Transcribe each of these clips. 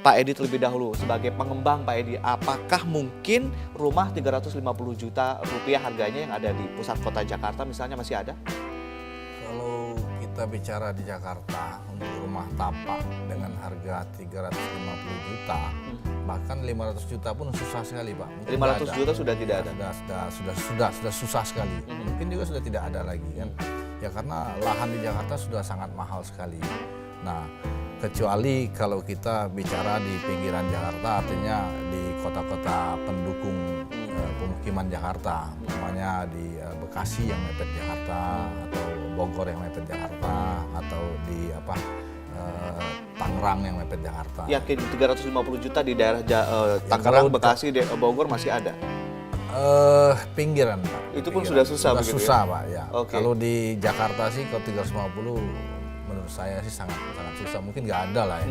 Pak Edi terlebih dahulu. Sebagai pengembang Pak Edi, apakah mungkin rumah 350 juta rupiah harganya yang ada di pusat kota Jakarta misalnya masih ada? Kalau kita bicara di Jakarta untuk rumah tapak dengan harga 350 juta, bahkan 500 juta pun susah sekali Pak. Mungkin 500 juta sudah tidak ada? Sudah susah sekali. Mungkin juga sudah tidak ada lagi kan. Ya karena lahan di Jakarta sudah sangat mahal sekali. Nah, kecuali kalau kita bicara di pinggiran Jakarta, artinya di kota-kota pendukung pemukiman Jakarta, umpamanya di Bekasi yang mepet Jakarta, atau Bogor yang mepet Jakarta, atau di Tangerang yang mepet Jakarta. Yakin 350 juta di daerah Tangerang, Bekasi, Bogor masih ada? Pinggiran Pak. Itu pun sudah susah begitu susah ya? Pak ya. Oke. Kalau di Jakarta sih kalau 350 menurut saya sih sangat susah. Mungkin nggak ada lah ya.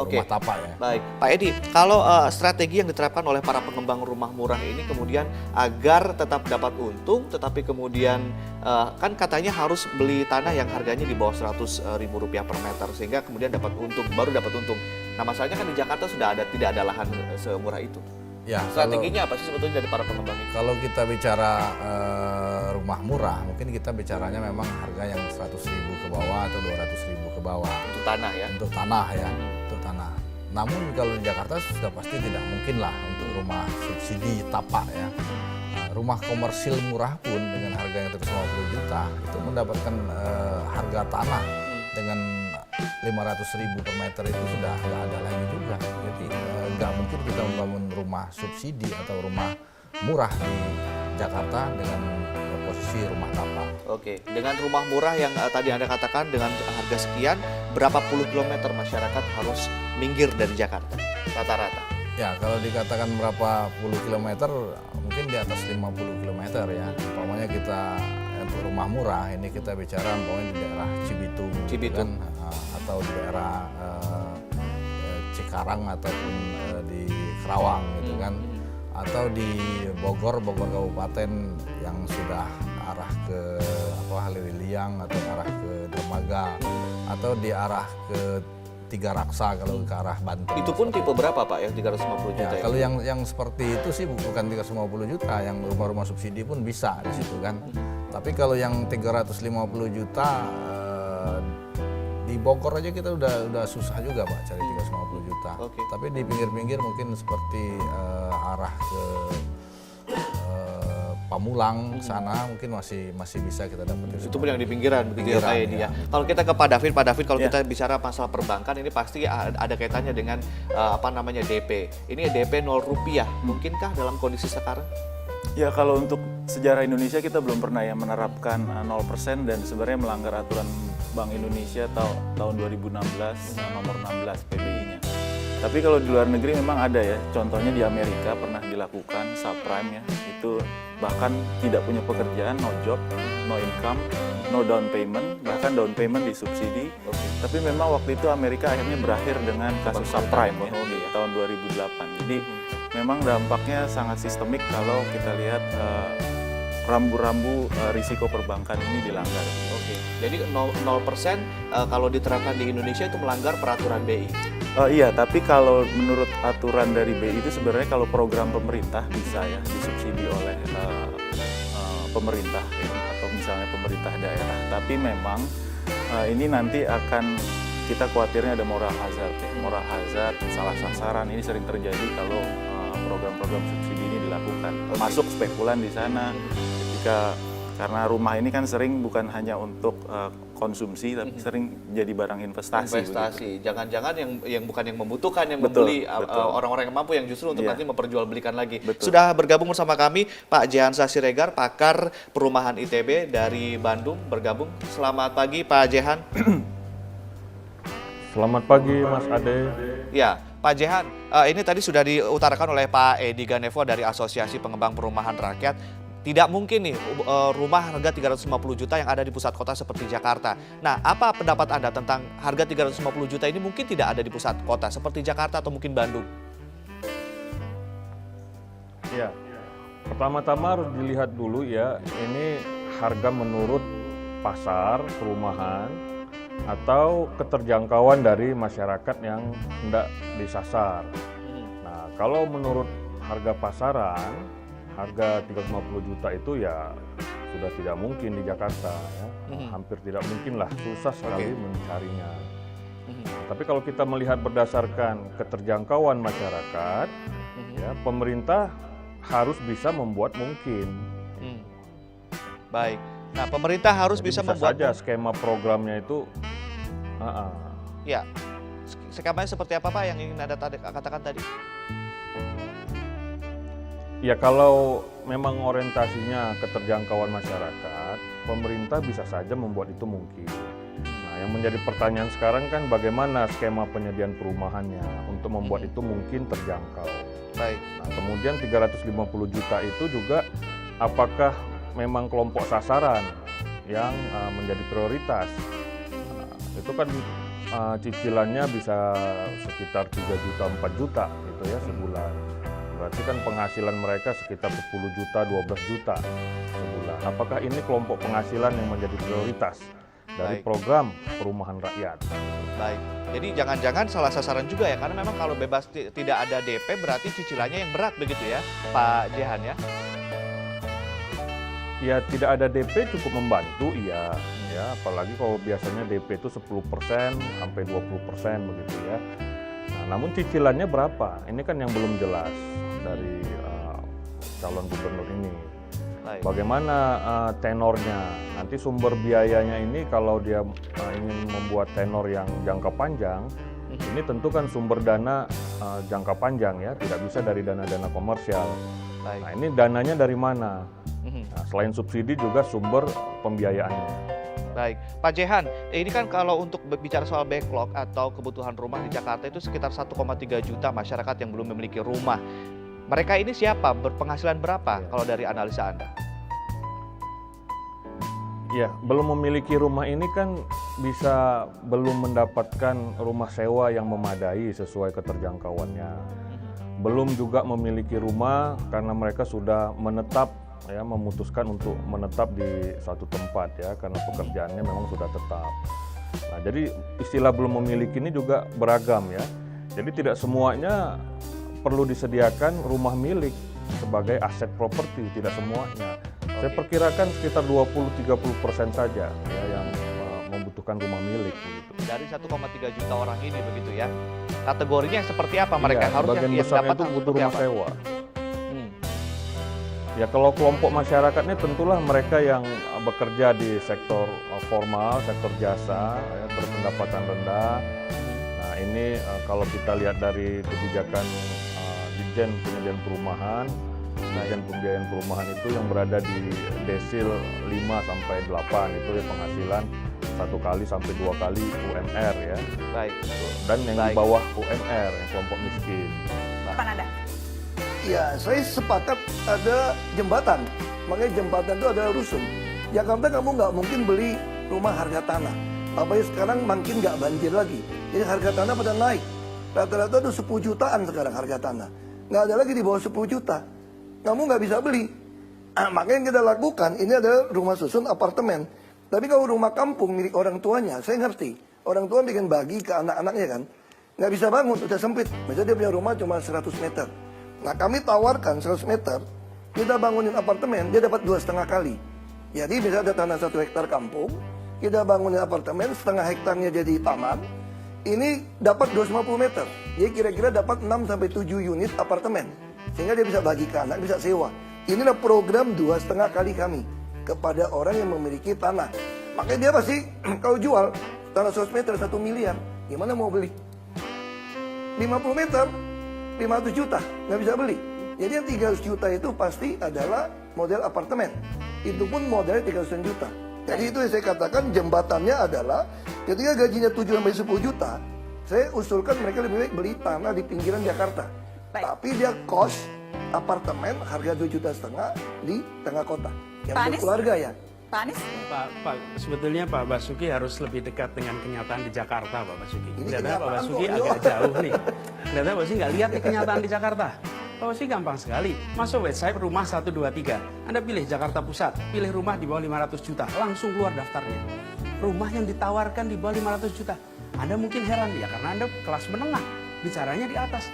Oke. Rumah tapak ya. Baik, Pak Edi, kalau strategi yang diterapkan oleh para pengembang rumah murah ini kemudian agar tetap dapat untung, tetapi kemudian kan katanya harus beli tanah yang harganya di bawah 100.000 rupiah per meter sehingga kemudian dapat untung, baru dapat untung. Nah masalahnya kan di Jakarta sudah tidak ada lahan semurah itu. Ya, Strateginya apa sih sebetulnya dari para pengembang ini? kalau kita bicara rumah murah, mungkin kita bicaranya memang harga yang 100.000 ke bawah atau 200.000 ke bawah. Untuk tanah ya? Untuk tanah ya, untuk tanah. Namun kalau di Jakarta sudah pasti tidak mungkin lah untuk rumah subsidi tapak ya. Nah, rumah komersil murah pun dengan harga yang 150 juta itu mendapatkan harga tanah dengan 500.000 per meter itu sudah nggak ada lagi juga. Jadi nggak mungkin kita membangun rumah subsidi atau rumah murah di Jakarta dengan posisi rumah tapak. Oke, dengan rumah murah yang tadi Anda katakan dengan harga sekian, berapa puluh kilometer masyarakat harus minggir dari Jakarta rata-rata? Ya, kalau dikatakan berapa puluh kilometer, mungkin di atas 50 kilometer ya. Umpamanya kita untuk rumah murah, ini kita bicara umpamanya di daerah Cibitung. Kan, atau di daerah Cikarang ataupun di Kerawang gitu kan. Atau di Bogor Kabupaten yang sudah arah ke Haliliang atau arah ke Dermaga atau di arah ke Tiga Raksa kalau ke arah Banten. Itu pun tipe berapa Pak yang 350 juta? Ya, kalau yang seperti itu sih bukan 350 juta, yang rumah-rumah subsidi pun bisa di situ kan. Tapi kalau yang 350 juta di Bogor aja kita udah susah juga Pak cari 350 juta. Oke. Tapi di pinggir-pinggir mungkin seperti arah ke Pamulang sana mungkin masih bisa kita dapat. Itu pun yang di pinggiran begitu ya Pak Edi ya. Kalau kita ke Pak David kalau kita bicara masalah perbankan ini pasti ada kaitannya dengan DP. Ini DP 0 rupiah. Mungkinkah dalam kondisi sekarang? Ya kalau untuk sejarah Indonesia kita belum pernah ya menerapkan 0% dan sebenarnya melanggar aturan Bank Indonesia tahun 2016 nomor 16 PBI-nya. Tapi kalau di luar negeri memang ada ya, contohnya di Amerika pernah dilakukan subprime ya, itu bahkan tidak punya pekerjaan, no job, no income, no down payment, bahkan down payment disubsidi. Tapi memang waktu itu Amerika akhirnya berakhir dengan kasus subprime ya, di tahun 2008. Jadi memang dampaknya sangat sistemik kalau kita lihat rambu-rambu risiko perbankan ini dilanggar. Oke. Jadi 0% kalau diterapkan di Indonesia itu melanggar peraturan BI. Iya, tapi kalau menurut aturan dari BI itu sebenarnya kalau program pemerintah bisa ya disubsidi oleh pemerintah ya, atau misalnya pemerintah daerah. Tapi memang ini nanti akan kita khawatirnya ada moral hazard ya. Moral hazard, salah sasaran ini sering terjadi kalau program-program subsidi ini dilakukan. Masuk spekulan di sana karena rumah ini kan sering bukan hanya untuk konsumsi tapi sering jadi barang investasi. Jangan-jangan yang bukan yang membutuhkan yang Betul, membeli orang-orang yang mampu yang justru untuk Iya. nanti memperjualbelikan lagi. Betul. Sudah bergabung bersama kami Pak Jehan Siregar, pakar perumahan ITB dari Bandung bergabung. Selamat pagi Pak Jehan. Selamat pagi Mas Ade. Ya, Pak Jehan, ini tadi sudah diutarakan oleh Pak Edi Ganevo dari Asosiasi Pengembang Perumahan Rakyat. Tidak mungkin nih rumah harga 350 juta yang ada di pusat kota seperti Jakarta. Nah, apa pendapat Anda tentang harga 350 juta ini mungkin tidak ada di pusat kota seperti Jakarta atau mungkin Bandung? Ya, pertama-tama harus dilihat dulu ya, ini harga menurut pasar perumahan atau keterjangkauan dari masyarakat yang hendak disasar. Nah, kalau menurut harga pasaran, harga 350 juta itu ya sudah tidak mungkin di Jakarta ya. Hampir tidak mungkin lah, susah sekali mencarinya. Tapi kalau kita melihat berdasarkan keterjangkauan masyarakat, ya pemerintah harus bisa membuat mungkin. Baik. Nah, pemerintah harus Jadi bisa bisa membuat saja skema programnya itu. Ya. Skemanya seperti apa Pak yang ingin Anda katakan tadi? Ya kalau memang orientasinya keterjangkauan masyarakat, pemerintah bisa saja membuat itu mungkin. Nah, yang menjadi pertanyaan sekarang kan bagaimana skema penyediaan perumahannya untuk membuat itu mungkin terjangkau. Baik. Nah, kemudian 350 juta itu juga apakah memang kelompok sasaran yang menjadi prioritas. Nah, itu kan cicilannya bisa sekitar 3 juta, 4 juta gitu ya sebulan. Berarti kan penghasilan mereka sekitar 10 juta, 12 juta sebulan. Apakah ini kelompok penghasilan yang menjadi prioritas dari program perumahan rakyat? Baik. Jadi jangan-jangan salah sasaran juga ya, karena memang kalau bebas tidak ada DP berarti cicilannya yang berat begitu ya, Pak Jehan ya? Ya tidak ada DP cukup membantu iya, ya apalagi kalau biasanya DP itu 10% sampai 20% begitu ya. Nah, namun cicilannya berapa? Ini kan yang belum jelas dari calon gubernur ini. Baik. Bagaimana tenornya? Nanti sumber biayanya ini kalau dia ingin membuat tenor yang jangka panjang, ini tentu kan sumber dana jangka panjang ya, tidak bisa dari dana-dana komersial. Baik. Nah ini dananya dari mana? Nah, selain subsidi juga sumber pembiayaannya. Baik, Pak Jehan, ini kan kalau untuk bicara soal backlog atau kebutuhan rumah di Jakarta itu sekitar 1,3 juta masyarakat yang belum memiliki rumah. Mereka ini siapa? Berpenghasilan berapa kalau dari analisa Anda? Ya, belum memiliki rumah ini kan bisa belum mendapatkan rumah sewa yang memadai sesuai keterjangkauannya. Belum juga memiliki rumah karena mereka sudah menetap ya, memutuskan untuk menetap di suatu tempat ya karena pekerjaannya memang sudah tetap. Nah, jadi istilah belum memiliki ini juga beragam ya. Jadi tidak semuanya perlu disediakan rumah milik sebagai aset properti, tidak semuanya. Saya perkirakan sekitar 20-30% saja ya yang membutuhkan rumah milik begitu. Dari 1,3 juta orang ini begitu ya. Kategorinya seperti apa mereka Iya, harusnya sebagian yang besarnya dapat itu harus butuh seperti rumah apa? sewa. Ya kalau kelompok masyarakatnya tentulah mereka yang bekerja di sektor formal, sektor jasa, ya, berpendapatan rendah. Nah ini kalau kita lihat dari kebijakan Ditjen Penyediaan Perumahan, Ditjen Pembiayaan Perumahan itu yang berada di desil 5 sampai 8 itu ya penghasilan 1 kali sampai 2 kali UMR ya. Baik. Dan yang di bawah UMR yang kelompok miskin. Kapan ada? Ya, saya sepakat ada jembatan. Makanya jembatan itu adalah rusun. Jakarta kamu nggak mungkin beli rumah harga tanah. Apalagi sekarang makin nggak banjir lagi. Jadi harga tanah pada naik. Rata-rata itu 10 jutaan sekarang harga tanah. Nggak ada lagi di bawah 10 juta. Kamu nggak bisa beli. Makanya yang kita lakukan ini adalah rumah susun apartemen. Tapi kalau rumah kampung milik orang tuanya, saya ngerti. Orang tua bikin bagi ke anak-anaknya kan. Nggak bisa bangun, udah sempit. Misalnya dia punya rumah cuma 100 meter. Nah kami tawarkan 100 meter, kita bangunin apartemen, dia dapat 2,5 kali. Jadi bisa ada tanah 1 hektar kampung, kita bangunin apartemen, setengah hektarnya jadi taman, ini dapat 250 meter. Jadi kira-kira dapat 6-7 unit apartemen. Sehingga dia bisa bagi ke anak, bisa sewa. Inilah program 2,5 kali kami kepada orang yang memiliki tanah. Makanya dia pasti kalau jual tanah 100 meter 1 miliar, gimana mau beli? 50 meter 500 juta, nggak bisa beli. Jadi yang 300 juta itu pasti adalah model apartemen. Itu pun modelnya 300 juta. Jadi itu yang saya katakan jembatannya adalah ketika gajinya 7-10 juta, saya usulkan mereka lebih baik beli tanah di pinggiran Jakarta. Baik. Tapi dia kos apartemen harga 2,5 juta di tengah kota. Yang Pak Anies? berkeluarga ya. Pak Anies? Pak, sebetulnya Pak Basuki harus lebih dekat dengan kenyataan di Jakarta, Pak Basuki. Ini Kelihatannya Pak kenyataan Basuki kok, agak jauh nih. Kelihatannya Pak Basuki nggak lihat nih kenyataan di Jakarta. Oh sih gampang sekali. Masuk website Rumah 123. Anda pilih Jakarta Pusat, pilih rumah di bawah 500 juta, langsung keluar daftarnya. Rumah yang ditawarkan di bawah 500 juta. Anda mungkin heran ya karena Anda kelas menengah, bicaranya di atas.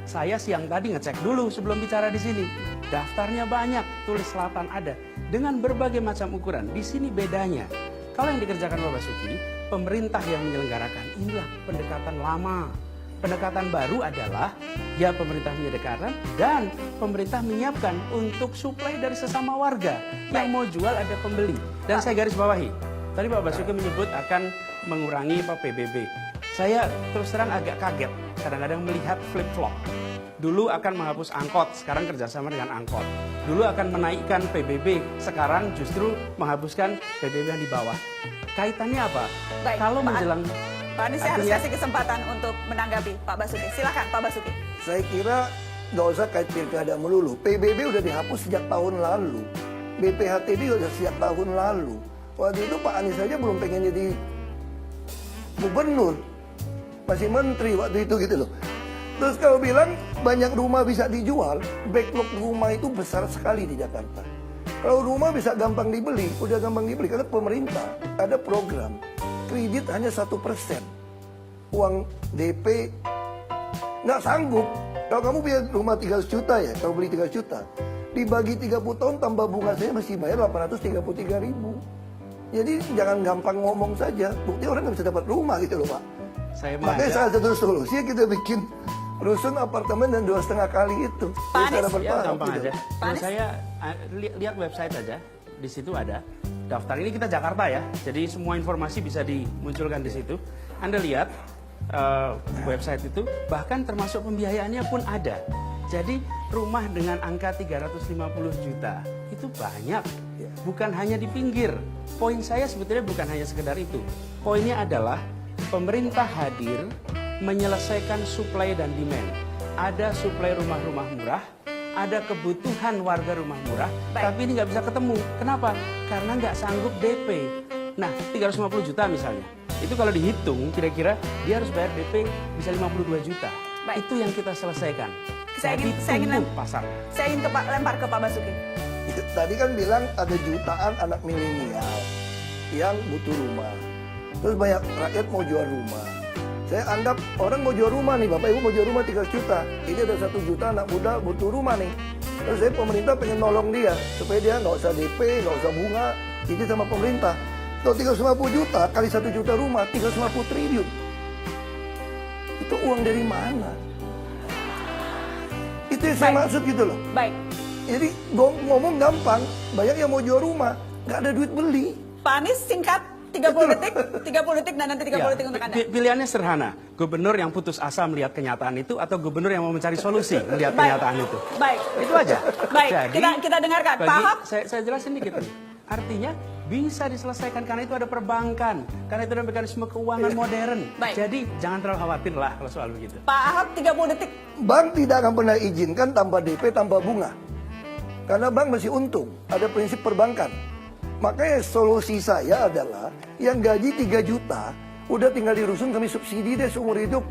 Saya siang tadi ngecek dulu sebelum bicara di sini. Daftarnya banyak, tulis selatan ada dengan berbagai macam ukuran. Di sini bedanya. Kalau yang dikerjakan Pak Basuki, pemerintah yang menyelenggarakan, inilah pendekatan lama. Pendekatan baru adalah ya pemerintah menyediakan dan pemerintah menyiapkan untuk suplai dari sesama warga yang mau jual ada pembeli. Dan saya garis bawahi, tadi Pak Basuki menyebut akan mengurangi PBB. Saya terus terang agak kaget kadang-kadang melihat flip-flop. Dulu akan menghapus angkot, sekarang kerjasama dengan angkot. Dulu akan menaikkan PBB, sekarang justru menghapuskan PBB yang di bawah. Kaitannya apa? Baik, Kalau Pak menjelang Pak Anies, saya harus kasih kesempatan untuk menanggapi Pak Basuki. Silakan Pak Basuki. Saya kira nggak usah kait pilkada melulu. PBB udah dihapus sejak tahun lalu. BPHTB udah sejak tahun lalu. Waktu itu Pak Anies saja belum pengen jadi gubernur. Masih menteri waktu itu gitu loh. Terus kalau bilang banyak rumah bisa dijual, backlog rumah itu besar sekali di Jakarta. Kalau rumah bisa gampang dibeli, udah gampang dibeli karena pemerintah ada program kredit hanya 1%. Uang DP nggak sanggup. Kalau kamu punya rumah 300 juta ya, kalau beli 300 juta, dibagi 30 tahun tambah bunga saya masih bayar 833.000. Jadi jangan gampang ngomong saja. Bukti orang nggak bisa dapat rumah gitu loh Pak. Makanya salah satu solusi kita bikin rusun apartemen dan 2,5 kali itu. Pak Bisa Anies, dapat ya paham, gampang gitu. aja. Pak Kalau Anies? saya lihat website aja, di situ ada daftar. Ini kita Jakarta ya, jadi semua informasi bisa dimunculkan di situ. Anda lihat website itu, bahkan termasuk pembiayaannya pun ada. Jadi rumah dengan angka 350 juta itu banyak, bukan hanya di pinggir. Poin saya sebetulnya bukan hanya sekedar itu. Poinnya adalah pemerintah hadir menyelesaikan supply dan demand. Ada supply rumah-rumah murah, ada kebutuhan warga rumah murah, tapi ini nggak bisa ketemu. Kenapa? Karena nggak sanggup DP. Nah, 350 juta misalnya. Itu kalau dihitung, kira-kira dia harus bayar DP bisa 52 juta. Baik. Itu yang kita selesaikan. Saya Jadi ingin tumbuh pasar. Saya ingin lempar ke Pak Basuki. Tadi kan bilang ada jutaan anak milenial yang butuh rumah. Terus banyak rakyat mau jual rumah. Saya anggap orang mau jual rumah nih, Bapak Ibu mau jual rumah 300 juta. Ini ada 1 juta anak muda butuh rumah nih. Terus saya pemerintah pengen nolong dia supaya dia nggak usah DP, nggak usah bunga, jadi sama pemerintah. Kalau 350 juta kali 1 juta rumah, 350 triliun. Itu uang dari mana? Itu yang saya maksud gitu loh. Baik, Jadi ngomong gampang, banyak yang mau jual rumah, nggak ada duit beli. Pak Anies singkat 30 detik, 30 detik dan nanti 30 detik untuk Anda. Pilihannya sederhana. Gubernur yang putus asa melihat kenyataan itu atau gubernur yang mau mencari solusi melihat kenyataan itu. Baik. Itu aja. Baik, Jadi, kita dengarkan. Pak bagi- Ahok, saya jelasin dikit nih. Artinya bisa diselesaikan karena itu ada perbankan, karena itu ada mekanisme keuangan modern. Baik. Jadi jangan terlalu khawatir lah kalau soal begitu. Pak Ahok 30 detik. Bank tidak akan pernah izinkan tanpa DP, tanpa bunga. Karena bank masih untung, ada prinsip perbankan. Makanya solusi saya adalah yang gaji 3 juta, udah tinggal di rusun kami subsidi deh seumur hidup.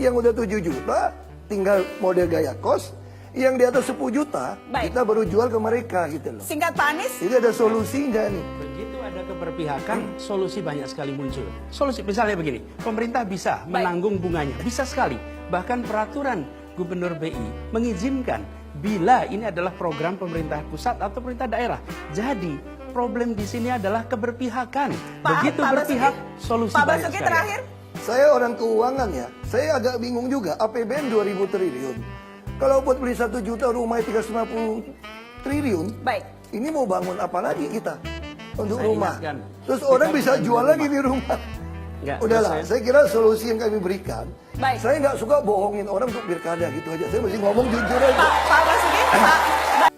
Yang udah 7 juta, tinggal model gaya kos. Yang di atas 10 juta, Baik. kita baru jual ke mereka gitu loh. Singkat Pak Anies. Jadi ada solusinya nih. Begitu ada keberpihakan, solusi banyak sekali muncul. Solusi misalnya begini, pemerintah bisa menanggung bunganya, bisa sekali. Bahkan peraturan Gubernur BI mengizinkan bila ini adalah program pemerintah pusat atau pemerintah daerah. Jadi problem di sini adalah keberpihakan. Begitu Pak berpihak, Basuki, solusi Pak banyak Basuki sekali. terakhir. Saya orang keuangan ya, saya agak bingung juga. APBN 2.000 triliun. Kalau buat beli 1 juta rumah 350 triliun, Baik. ini mau bangun apa lagi kita untuk Saya rumah? ingatkan, Terus kita orang bisa bukan jual rumah. lagi di rumah. Enggak, Udahlah, saya kira solusi yang kami berikan. Baik. Saya nggak suka bohongin orang untuk pilkada gitu aja. Saya mesti ngomong jujur aja. Pak Basuki, Pak.